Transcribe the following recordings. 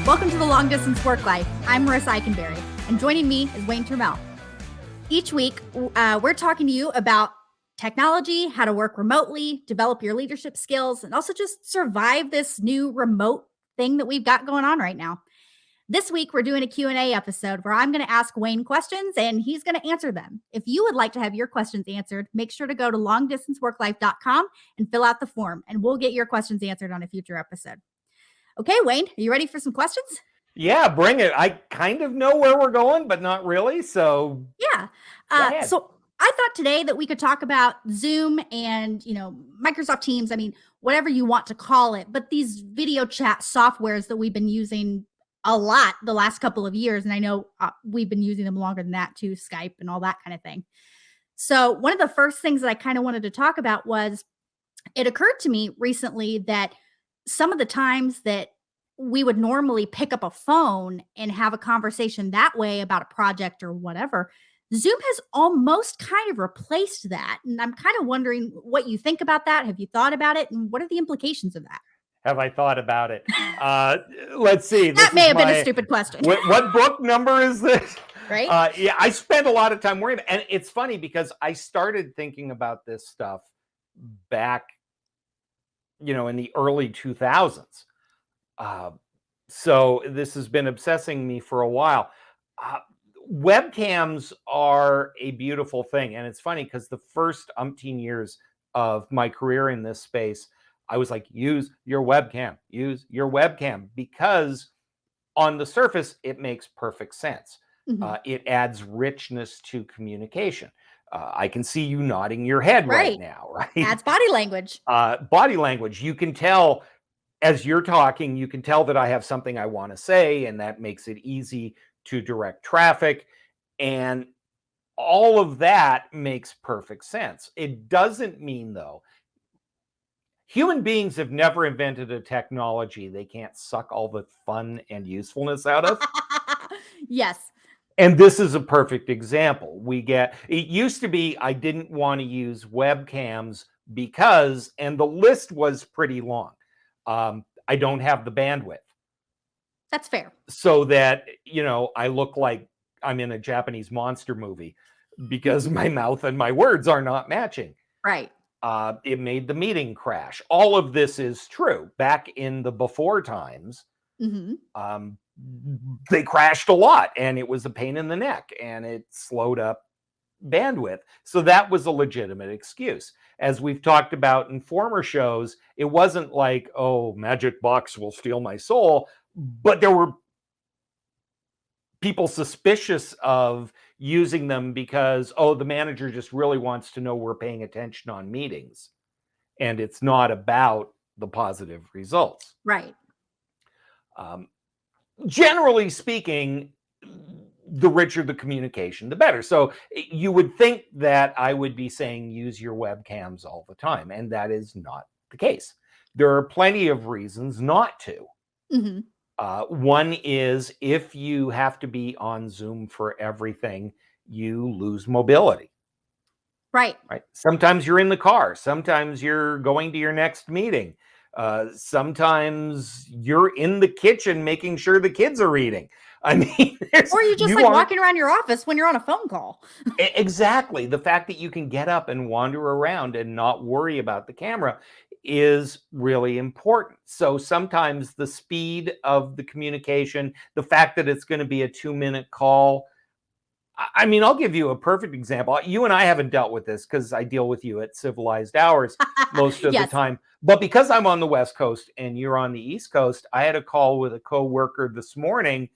Welcome to the Long Distance Work Life. I'm Marisa Eikenberry, and joining me is Wayne Turmel. Each week, we're talking to you about technology, how to work remotely, develop your leadership skills, and also just survive this new remote thing that we've got going on right now. This week, we're doing a Q&A episode where I'm going to ask Wayne questions and he's going to answer them. If you would like to have your questions answered, make sure to go to longdistanceworklife.com and fill out the form, and we'll get your questions answered on a future episode. Okay, Wayne, are you ready for some questions? Yeah, bring it. I kind of know where we're going, but not really. So yeah. So I thought today that we could talk about Zoom and, Microsoft Teams. I mean, whatever you want to call it, but these video chat softwares that we've been using a lot the last couple of years. And I know we've been using them longer than that too, Skype and all that kind of thing. So one of the first things that I kind of wanted to talk about was it occurred to me recently that some of the times that we would normally pick up a phone and have a conversation that way about a project or whatever, Zoom has almost kind of replaced that. And I'm kind of wondering what you think about that. Have you thought about it? And what are the implications of that? Have I thought about it? Let's see. That may have been a stupid question. What book number is this? Right? Yeah, I spent a lot of time worrying. And it's funny because I started thinking about this stuff back, in the early 2000s. So this has been obsessing me for a while. Webcams are a beautiful thing. And it's funny because the first umpteen years of my career in this space, I was like, use your webcam, because on the surface, it makes perfect sense. Mm-hmm. It adds richness to communication. I can see you nodding your head right now, right? Adds body language. Body language. You can tell as you're talking, you can tell that I have something I want to say, and that makes it easy to direct traffic. And all of that makes perfect sense. It doesn't mean, though, human beings have never invented a technology they can't suck all the fun and usefulness out of. Yes. And this is a perfect example. It used to be I didn't want to use webcams because, and the list was pretty long. I don't have the bandwidth. That's fair. So that, I look like I'm in a Japanese monster movie because my mouth and my words are not matching. Right. It made the meeting crash. All of this is true. Back in the before times, mm-hmm. They crashed a lot and it was a pain in the neck and it slowed up bandwidth. So that was a legitimate excuse. As we've talked about in former shows, it wasn't like, oh, Magic Box will steal my soul, but there were people suspicious of using them because, the manager just really wants to know we're paying attention on meetings. And it's not about the positive results. Right. Generally speaking, the richer the communication, the better. So you would think that I would be saying use your webcams all the time, and that is not the case. There are plenty of reasons not to. Mm-hmm. One is if you have to be on Zoom for everything, you lose mobility. Right. Sometimes you're in the car. Sometimes you're going to your next meeting. Sometimes you're in the kitchen making sure the kids are eating. I mean, or you just walking around your office when you're on a phone call. Exactly. The fact that you can get up and wander around and not worry about the camera is really important. So sometimes the speed of the communication, the fact that it's going to be a 2-minute call. I mean, I'll give you a perfect example. You and I haven't dealt with this because I deal with you at civilized hours most of the time. But because I'm on the West Coast and you're on the East Coast, I had a call with a coworker this morning.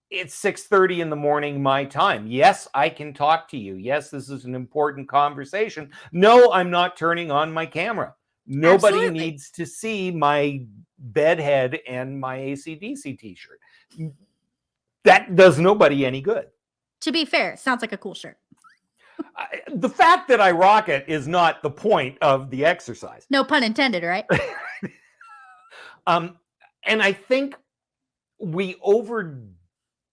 It's 6:30 in the morning, my time. Yes, I can talk to you. Yes, this is an important conversation. No, I'm not turning on my camera. Nobody needs to see my bedhead and my AC/DC t-shirt. That does nobody any good. To be fair, sounds like a cool shirt. The fact that I rock it is not the point of the exercise. No pun intended, right? And I think we overdo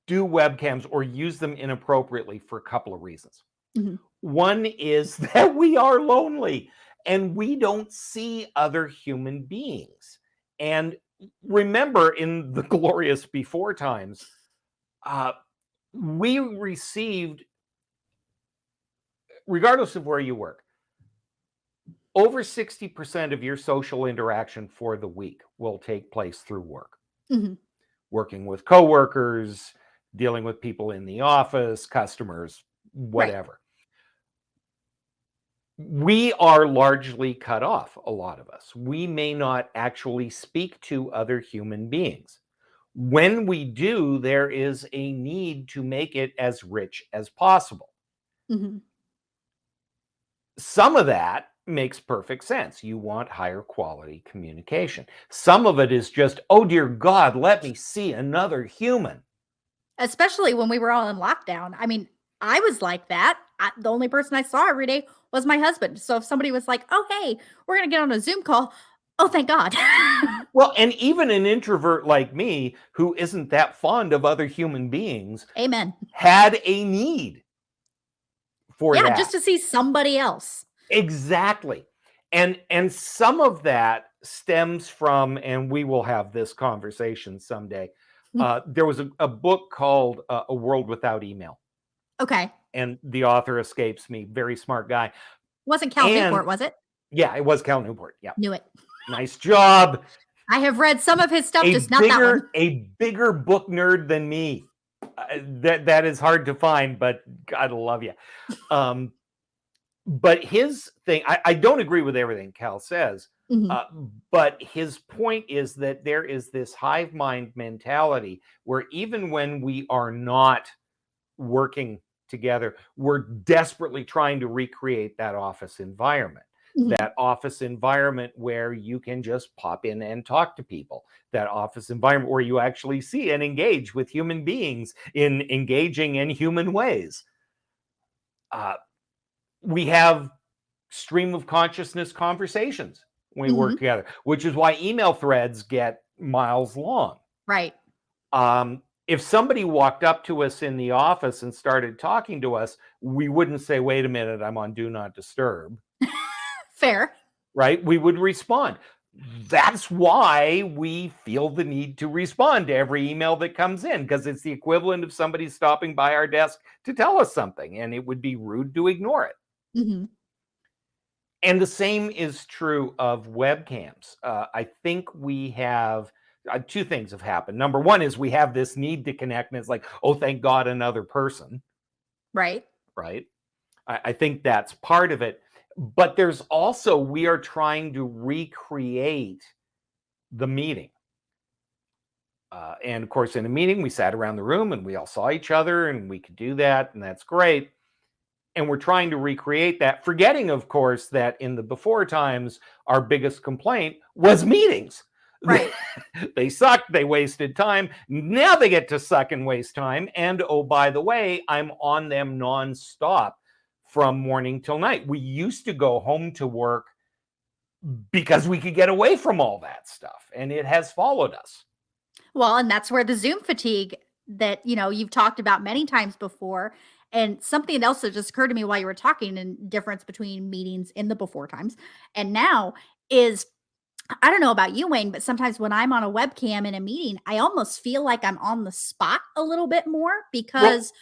webcams or use them inappropriately for a couple of reasons. Mm-hmm. One is that we are lonely and we don't see other human beings. And remember in the glorious before times, we received, regardless of where you work, over 60% of your social interaction for the week will take place through work. Mm-hmm. Working with coworkers, dealing with people in the office, customers, whatever. Right. We are largely cut off, a lot of us. We may not actually speak to other human beings. When we do, there is a need to make it as rich as possible. Mm-hmm. Some of that makes perfect sense. You want higher quality communication. Some of it is just, oh dear God, let me see another human. Especially when we were all in lockdown. I mean, I was like that. The only person I saw every day was my husband. So if somebody was like, oh, hey, we're going to get on a Zoom call. Oh, thank God. Well, and even an introvert like me, who isn't that fond of other human beings, Amen, had a need for that. Just to see somebody else. Exactly. And some of that stems from, and we will have this conversation someday, there was a book called A World Without Email. Okay. And the author escapes me. Very smart guy. Wasn't Cal Newport, was it? Yeah, it was Cal Newport. Yeah. Knew it. Nice job. I have read some of his stuff, just not that one. A bigger book nerd than me. That is hard to find, but God love you. But his thing, I don't agree with everything Cal says, but his point is that there is this hive mind mentality where even when we are not working together, we're desperately trying to recreate that office environment. That office environment where you can just pop in and talk to people. That office environment where you actually see and engage with human beings in engaging in human ways. We have stream of consciousness conversations when we work together, which is why email threads get miles long. Right. If somebody walked up to us in the office and started talking to us, we wouldn't say, wait a minute, I'm on Do Not Disturb. Fair. Right? We would respond. That's why we feel the need to respond to every email that comes in, because it's the equivalent of somebody stopping by our desk to tell us something, and it would be rude to ignore it. And the same is true of webcams. I think we have two things have happened. Number one is we have this need to connect, and it's like, oh, thank God, another person. Right. Right. I think that's part of it. But there's also, we are trying to recreate the meeting. And of course, in a meeting, we sat around the room and we all saw each other and we could do that. And that's great. And we're trying to recreate that, forgetting, of course, that in the before times, our biggest complaint was meetings. Right. They sucked. They wasted time. Now they get to suck and waste time. And oh, by the way, I'm on them nonstop from morning till night. We used to go home to work because we could get away from all that stuff, and it has followed us. Well, and that's where the Zoom fatigue that, you've talked about many times before, and something else that just occurred to me while you were talking, and difference between meetings in the before times and now is, I don't know about you, Wayne, but sometimes when I'm on a webcam in a meeting, I almost feel like I'm on the spot a little bit more because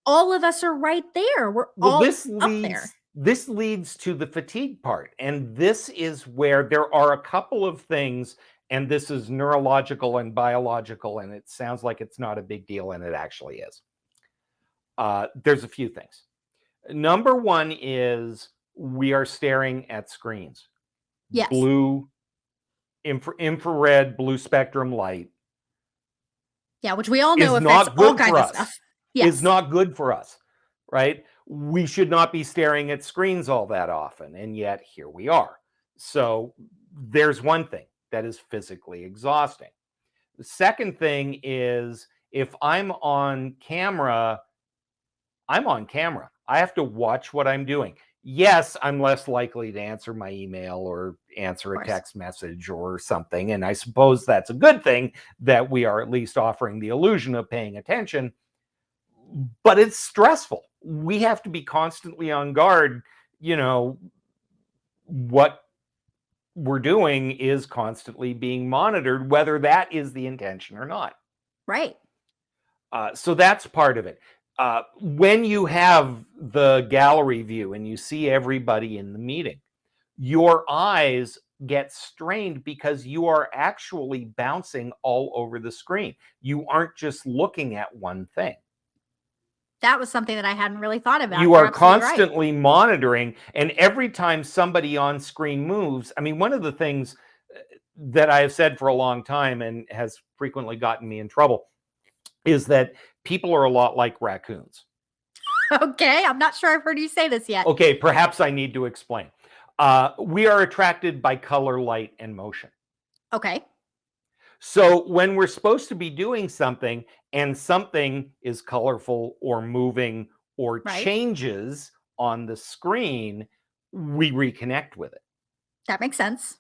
all of us are right there. We're all up there. This leads to the fatigue part. And this is where there are a couple of things, and this is neurological and biological, and it sounds like it's not a big deal, and it actually is. There's a few things. Number one is we are staring at screens. Yes. Blue, infrared, blue spectrum light. Yeah, which we all know affects all kinds of stuff. Yes. Is not good for us, right? We should not be staring at screens all that often, and yet here we are. So there's one thing that is physically exhausting. The second thing is, if I'm on camera, I'm on camera. I have to watch what I'm doing. Yes, I'm less likely to answer my email or answer a text message or something. And I suppose that's a good thing that we are at least offering the illusion of paying attention. But it's stressful. We have to be constantly on guard, what we're doing is constantly being monitored, whether that is the intention or not. Right. So that's part of it. When you have the gallery view and you see everybody in the meeting, your eyes get strained because you are actually bouncing all over the screen. You aren't just looking at one thing. That was something that I hadn't really thought about. You You're are absolutely right. constantly monitoring, and every time somebody on screen moves, I mean, one of the things that I have said for a long time and has frequently gotten me in trouble is that people are a lot like raccoons. Okay, I'm not sure I've heard you say this yet. Okay, perhaps I need to explain. We are attracted by color, light, and motion. Okay. So when we're supposed to be doing something and something is colorful or moving or Right. changes on the screen, we reconnect with it. That makes sense.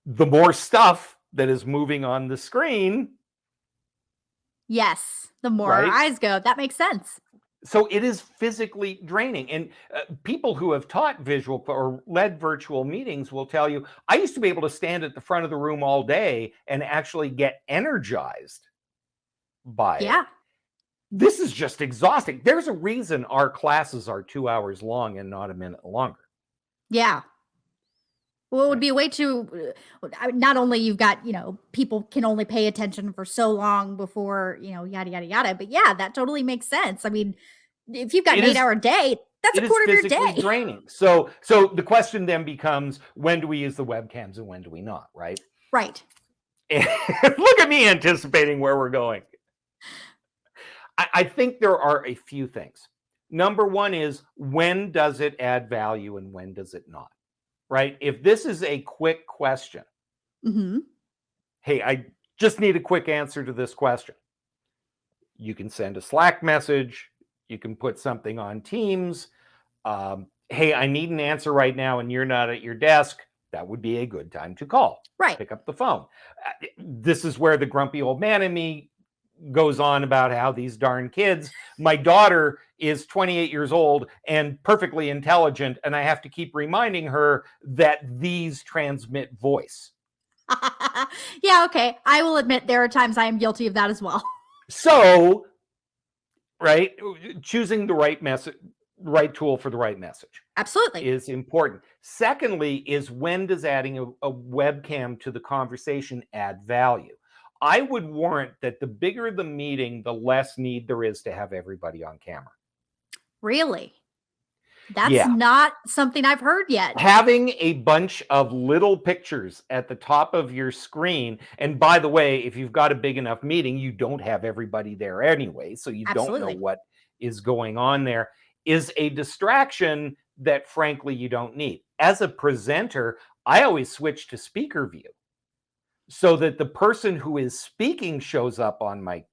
The more stuff that is moving on the screen, Yes, the more our right? eyes go. That makes sense. So it is physically draining. And people who have taught visual or led virtual meetings will tell you, I used to be able to stand at the front of the room all day and actually get energized by it. Yeah. This is just exhausting. There's a reason our classes are 2 hours long and not a minute longer. Yeah. Well, it would be way too, not only you've got, people can only pay attention for so long before, yada, yada, yada. But yeah, that totally makes sense. I mean, if you've got an 8-hour day, that's It a is quarter of your physically day. draining. So the question then becomes, when do we use the webcams and when do we not, right? Right. And look at me anticipating where we're going. I think there are a few things. Number one is, when does it add value and when does it not? Right? If this is a quick question, Mm-hmm. hey, I just need a quick answer to this question. You can send a Slack message. You can put something on Teams. Hey, I need an answer right now and you're not at your desk. That would be a good time to call. Right. Pick up the phone. This is where the grumpy old man in me goes on about how these darn kids, my daughter is 28 years old and perfectly intelligent, and I have to keep reminding her that these transmit voice. Yeah, okay. I will admit there are times I am guilty of that as well. So, right, choosing the right message, right tool for the right message. Absolutely. Is important. Secondly, is when does adding a webcam to the conversation add value? I would warrant that the bigger the meeting, the less need there is to have everybody on camera. Really? That's not something I've heard yet. Having a bunch of little pictures at the top of your screen, and by the way, if you've got a big enough meeting, you don't have everybody there anyway, so you don't know what is going on there, is a distraction that frankly you don't need. As a presenter, I always switch to speaker view so that the person who is speaking shows up on my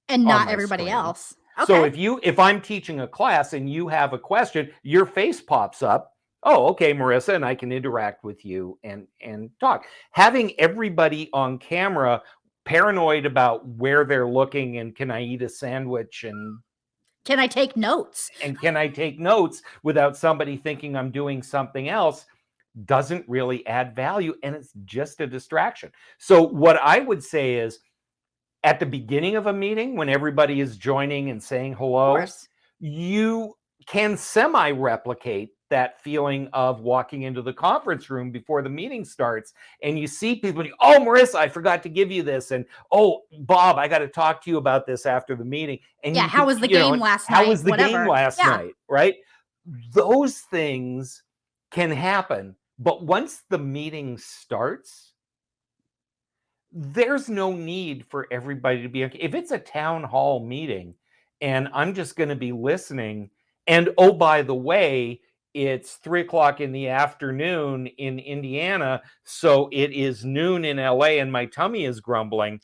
and not everybody screen. else. Okay. So if I'm teaching a class and you have a question, your face pops up. Oh, okay, Marisa, and I can interact with you and talk. Having everybody on camera paranoid about where they're looking and can I eat a sandwich and can I take notes? And can I take notes without somebody thinking I'm doing something else doesn't really add value, and it's just a distraction. So what I would say is, at the beginning of a meeting, when everybody is joining and saying hello, you can semi-replicate that feeling of walking into the conference room before the meeting starts, and you see people, oh, Marisa, I forgot to give you this, and oh, Bob, I got to talk to you about this after the meeting. And yeah, how was the game last night? How was the game last night, right? Those things can happen, but once the meeting starts, there's no need for everybody to be okay. If it's a town hall meeting and I'm just going to be listening, and oh, by the way, it's 3:00 in the afternoon in Indiana, so it is noon in LA and my tummy is grumbling.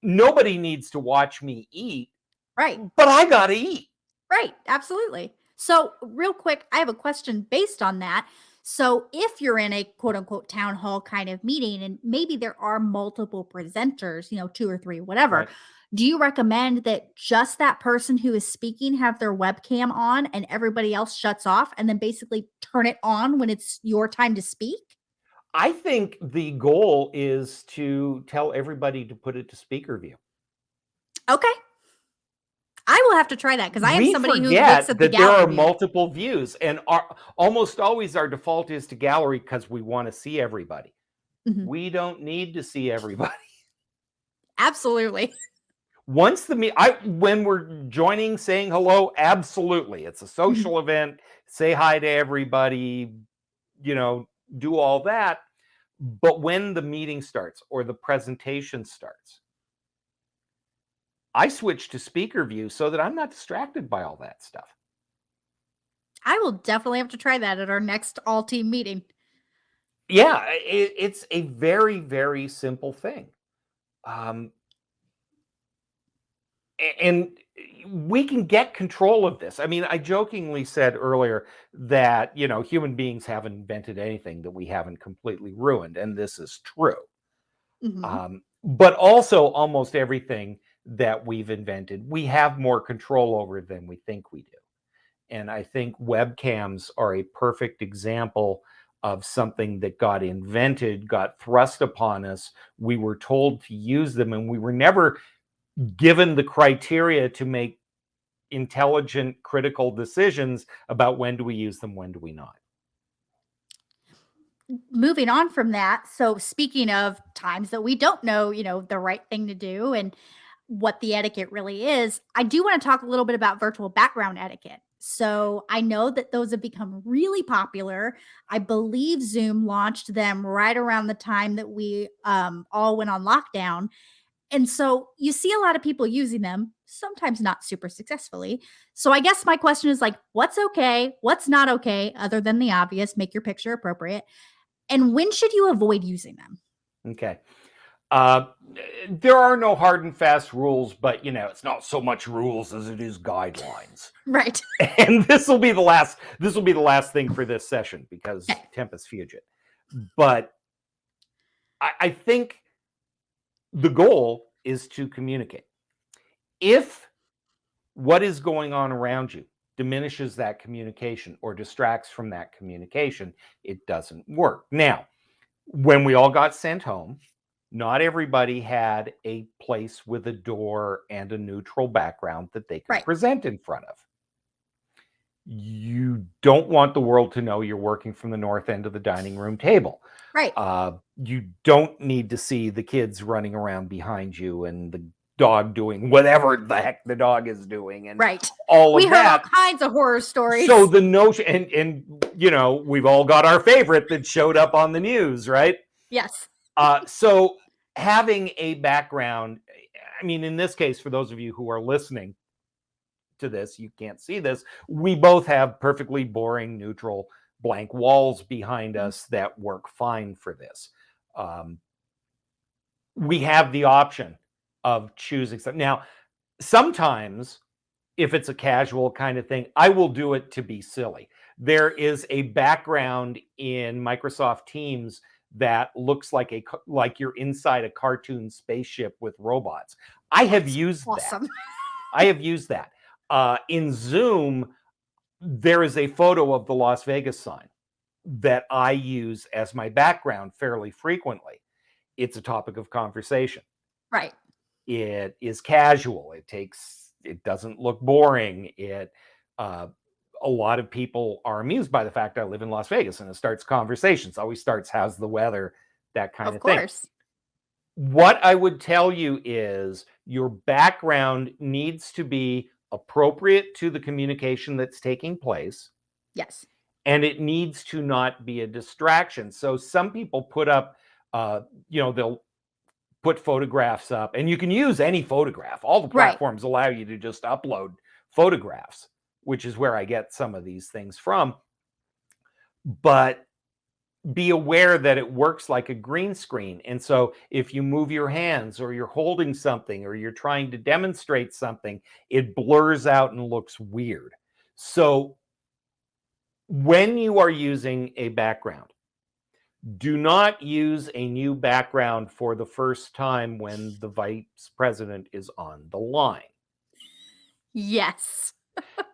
Nobody needs to watch me eat. Right. But I got to eat. Right. Absolutely. So real quick, I have a question based on that. So if you're in a quote unquote town hall kind of meeting, and maybe there are multiple presenters, 2 or 3, whatever, do you recommend that just that person who is speaking have their webcam on and everybody else shuts off, and then basically turn it on when it's your time to speak? I think the goal is to tell everybody to put it to speaker view. Okay. I will have to try that because I am We somebody who looks forget at the that there gallery are view. multiple views, and almost always our default is to gallery because we want to see everybody. Mhm. We don't need to see everybody. Absolutely. Once when we're joining, saying hello, absolutely. It's a social event. Say hi to everybody, do all that. But when the meeting starts or the presentation starts, I switch to speaker view so that I'm not distracted by all that stuff. I will definitely have to try that at our next all team meeting. Yeah, it's a very, very simple thing. And we can get control of this. I mean, I jokingly said earlier that, human beings haven't invented anything that we haven't completely ruined, and this is true. But also almost everything that we've invented, we have more control over than we think we do. And I think webcams are a perfect example of something that got invented, got thrust upon us. We were told to use them, and we were never given the criteria to make intelligent, critical decisions about when do we use them, when do we not. Moving on from that, so speaking of times that we don't know, the right thing to do and what the etiquette really is, I do want to talk a little bit about virtual background etiquette. So I know that those have become really popular. I believe Zoom launched them right around the time that we all went on lockdown. And so you see a lot of people using them, sometimes not super successfully. So I guess my question is like, what's okay? What's not okay? Other than the obvious, make your picture appropriate. And when should you avoid using them? Okay. There are no hard and fast rules, but it's not so much rules as it is guidelines. Right. And this will be the last thing for this session because Tempest Fugit. But I think the goal is to communicate. If what is going on around you diminishes that communication or distracts from that communication, it doesn't work. Now, when we all got sent home, not everybody had a place with a door and a neutral background that they could present in front of. You don't want the world to know you're working from the north end of the dining room table. Right. You don't need to see the kids running around behind you and the dog doing whatever the heck the dog is doing, and all of that. We heard all kinds of horror stories. So the notion, and we've all got our favorite that showed up on the news, right? Yes. So having a background, I mean, in this case, for those of you who are listening to this, you can't see this. We both have perfectly boring, neutral, blank walls behind us that work fine for this. We have the option of choosing something. Now, sometimes if it's a casual kind of thing, I will do it to be silly. There is a background in Microsoft Teams that looks like you're inside a cartoon spaceship with robots. I have used that. I have used that. In Zoom, there is a photo of the Las Vegas sign that I use as my background fairly frequently. It's a topic of conversation. Right. It is casual. It doesn't look boring. A lot of people are amused by the fact I live in Las Vegas, and it starts conversations. Always starts, how's the weather? That kind of thing. Of course. What I would tell you is your background needs to be appropriate to the communication that's taking place. Yes. And it needs to not be a distraction. So some people put up, they'll put photographs up, and you can use any photograph. All the platforms allow you to just upload photographs, which is where I get some of these things from. But be aware that it works like a green screen. And so if you move your hands or you're holding something or you're trying to demonstrate something, it blurs out and looks weird. So when you are using a background, Do not use a new background for the first time when the vice president is on the line. Yes.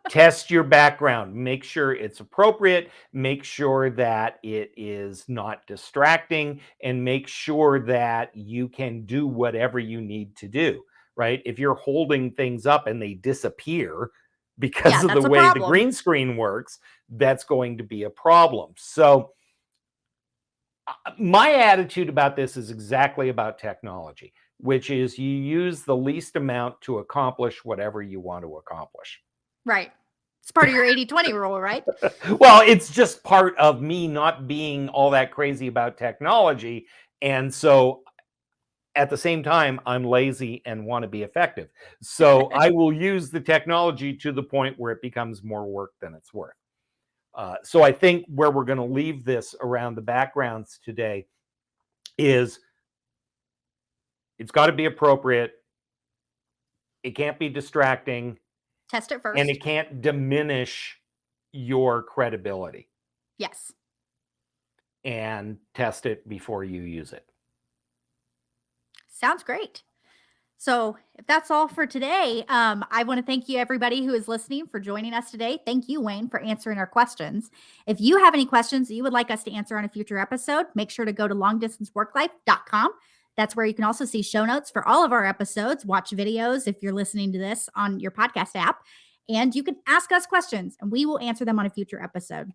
Test your background. Make sure it's appropriate. Make sure that it is not distracting, and make sure that you can do whatever you need to do, right? If you're holding things up and they disappear because of the way the green screen works, that's going to be a problem. So my attitude about this is exactly about technology, which is you use the least amount to accomplish whatever you want to accomplish. Right. It's part of your 80-20 rule, right? Well, it's just part of me not being all that crazy about technology. And so at the same time, I'm lazy and want to be effective. So I will use the technology to the point where it becomes more work than it's worth. So I think where we're going to leave this around the backgrounds today is it's got to be appropriate. It can't be distracting. Test it first. And it can't diminish your credibility. Yes. And test it before you use it. Sounds great. So if that's all for today, I want to thank you, everybody who is listening, for joining us today. Thank you, Wayne, for answering our questions. If you have any questions that you would like us to answer on a future episode, make sure to go to longdistanceworklife.com. That's where you can also see show notes for all of our episodes, watch videos if you're listening to this on your podcast app, and you can ask us questions and we will answer them on a future episode.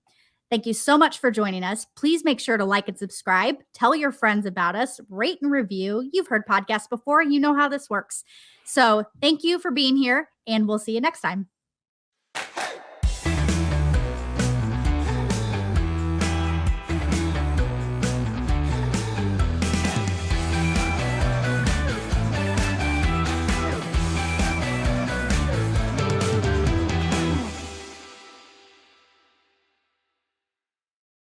Thank you so much for joining us. Please make sure to like and subscribe. Tell your friends about us. Rate and review. You've heard podcasts before. You know how this works. So thank you for being here, and we'll see you next time.